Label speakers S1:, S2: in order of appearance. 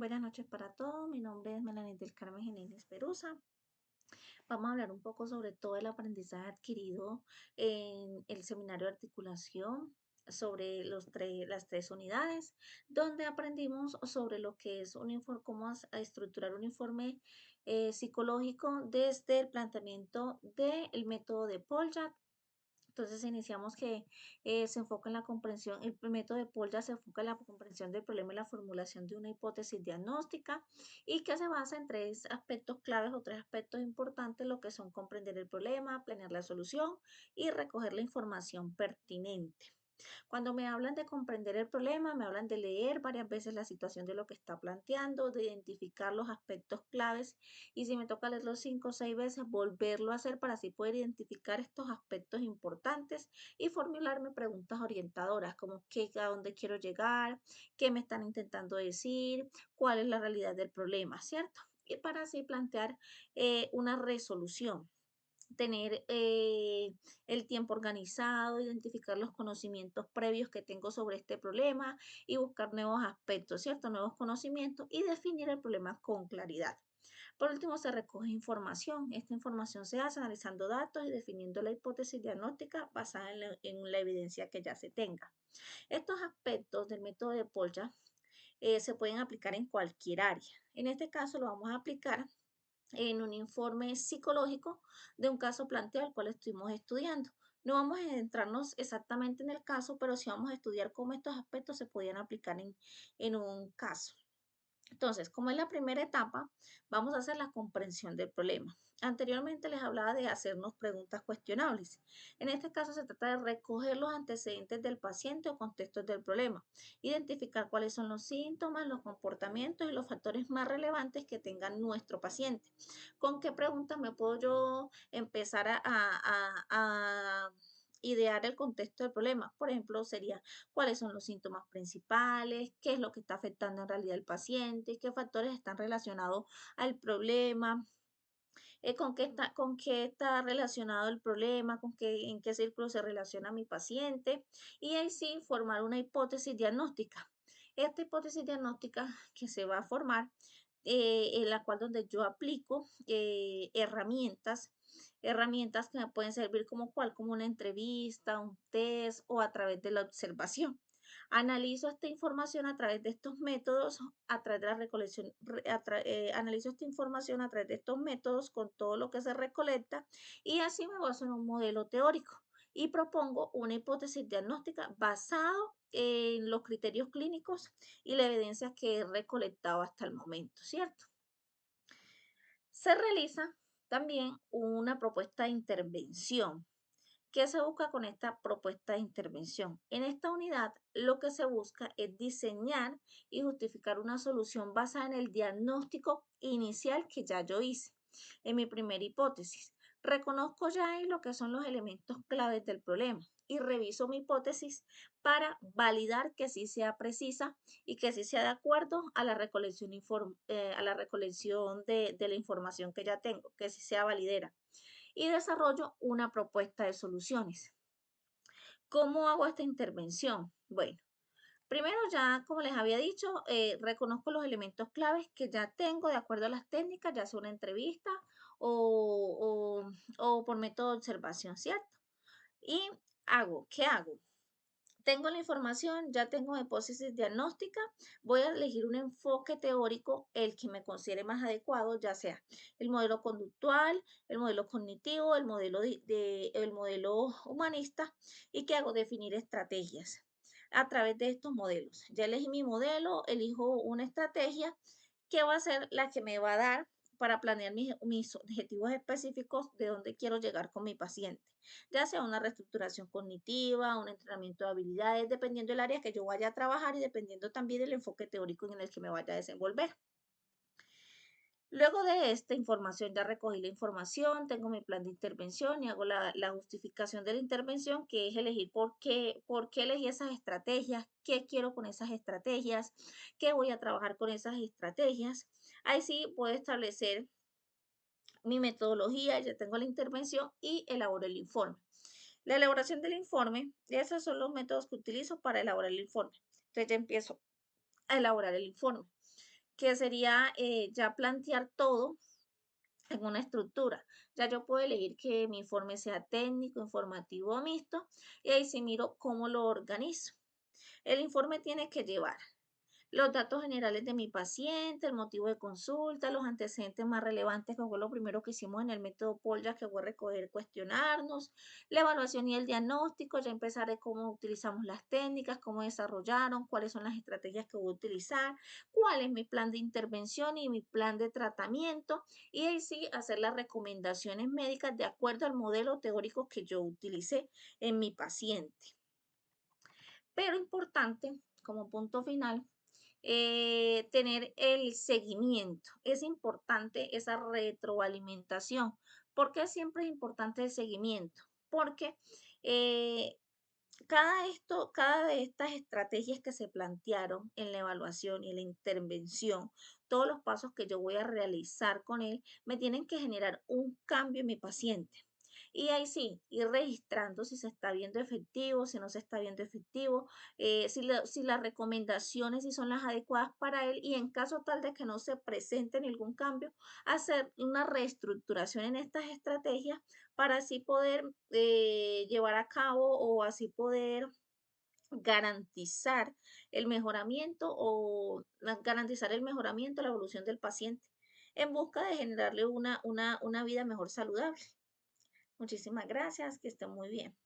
S1: Buenas noches para todos. Mi nombre es Melanie del Carmen Jiménez Perusa. Vamos a hablar un poco sobre todo el aprendizaje adquirido en el seminario de articulación sobre las tres unidades, donde aprendimos sobre lo que es un informe, cómo a estructurar un informe psicológico desde el planteamiento del método de Paul. Entonces iniciamos que se enfoca en la comprensión, el método de Paul ya se enfoca en la comprensión del problema y la formulación de una hipótesis diagnóstica y que se basa en tres aspectos claves o tres aspectos importantes, lo que son comprender el problema, planear la solución y recoger la información pertinente. Cuando me hablan de comprender el problema, me hablan de leer varias veces la situación de lo que está planteando, de identificar los aspectos claves y si me toca leerlo 5 o 6 veces, volverlo a hacer para así poder identificar estos aspectos importantes y formularme preguntas orientadoras como qué, a dónde quiero llegar, qué me están intentando decir, cuál es la realidad del problema, ¿cierto? Y para así plantear una resolución tener el tiempo organizado, identificar los conocimientos previos que tengo sobre este problema y buscar nuevos aspectos, ¿cierto? Nuevos conocimientos y definir el problema con claridad. Por último, se recoge información. Esta información se hace analizando datos y definiendo la hipótesis diagnóstica basada en la evidencia que ya se tenga. Estos aspectos del método de Polya se pueden aplicar en cualquier área. En este caso lo vamos a aplicar en un informe psicológico de un caso planteado al cual estuvimos estudiando. No vamos a centrarnos exactamente en el caso, pero sí vamos a estudiar cómo estos aspectos se podían aplicar en un caso. Entonces, como es la primera etapa, vamos a hacer la comprensión del problema. Anteriormente les hablaba de hacernos preguntas cuestionables. En este caso se trata de recoger los antecedentes del paciente o contextos del problema, identificar cuáles son los síntomas, los comportamientos y los factores más relevantes que tenga nuestro paciente. ¿Con qué preguntas me puedo yo empezar a idear el contexto del problema? Por ejemplo, sería cuáles son los síntomas principales, qué es lo que está afectando en realidad al paciente, qué factores están relacionados al problema, con qué está relacionado el problema, en qué círculo se relaciona mi paciente, y ahí sí formar una hipótesis diagnóstica. Esta hipótesis diagnóstica que se va a formar, en la cual donde yo aplico herramientas que me pueden servir como una entrevista, un test o a través de la observación. Analizo esta información a través de estos métodos, a través de la recolección, analizo esta información a través de estos métodos con todo lo que se recolecta y así me baso en un modelo teórico y propongo una hipótesis diagnóstica basado en los criterios clínicos y la evidencia que he recolectado hasta el momento, ¿cierto? Se realiza también una propuesta de intervención. ¿Qué se busca con esta propuesta de intervención? En esta unidad, lo que se busca es diseñar y justificar una solución basada en el diagnóstico inicial que ya yo hice. En mi primera hipótesis, reconozco ya ahí lo que son los elementos claves del problema y reviso mi hipótesis para validar que sí sea precisa y que sí sea de acuerdo a la recolección, de la información que ya tengo, que sí sea validera y desarrollo una propuesta de soluciones. ¿Cómo hago esta intervención? Bueno, primero ya, como les había dicho, reconozco los elementos claves que ya tengo de acuerdo a las técnicas, ya sea una entrevista o por método de observación, ¿cierto? Y ¿qué hago? Tengo la información, ya tengo mi hipótesis diagnóstica, voy a elegir un enfoque teórico, el que me considere más adecuado, ya sea el modelo conductual, el modelo cognitivo, el modelo humanista, y ¿qué hago? Definir estrategias a través de estos modelos. Ya elegí mi modelo, elijo una estrategia que va a ser la que me va a dar para planear mis objetivos específicos de dónde quiero llegar con mi paciente, ya sea una reestructuración cognitiva, un entrenamiento de habilidades, dependiendo del área que yo vaya a trabajar y dependiendo también del enfoque teórico en el que me vaya a desenvolver. Luego de esta información, ya recogí la información, tengo mi plan de intervención y hago la justificación de la intervención, que es elegir por qué elegí esas estrategias, qué quiero con esas estrategias, qué voy a trabajar con esas estrategias. Ahí sí puedo establecer mi metodología, ya tengo la intervención y elaboro el informe. La elaboración del informe, esos son los métodos que utilizo para elaborar el informe. Entonces ya empiezo a elaborar el informe. que sería ya plantear todo en una estructura. Ya yo puedo elegir que mi informe sea técnico, informativo o mixto, y ahí sí miro cómo lo organizo. El informe tiene que llevar los datos generales de mi paciente, el motivo de consulta, los antecedentes más relevantes, que fue lo primero que hicimos en el método Polya, que fue recoger, cuestionarnos, la evaluación y el diagnóstico, ya empezaré cómo utilizamos las técnicas, cómo desarrollaron, cuáles son las estrategias que voy a utilizar, cuál es mi plan de intervención y mi plan de tratamiento, y ahí sí hacer las recomendaciones médicas de acuerdo al modelo teórico que yo utilicé en mi paciente. Pero importante, como punto final, tener el seguimiento. Es importante esa retroalimentación. ¿Por qué siempre es importante el seguimiento? Porque eh, cada de estas estrategias que se plantearon en la evaluación y en la intervención, todos los pasos que yo voy a realizar con él, me tienen que generar un cambio en mi paciente. Y ahí sí, ir registrando si se está viendo efectivo, si no se está viendo efectivo, si las recomendaciones si son las adecuadas para él y en caso tal de que no se presente ningún cambio, hacer una reestructuración en estas estrategias para así poder llevar a cabo o así poder garantizar el mejoramiento o garantizar el mejoramiento, la evolución del paciente en busca de generarle una vida mejor saludable. Muchísimas gracias, que esté muy bien.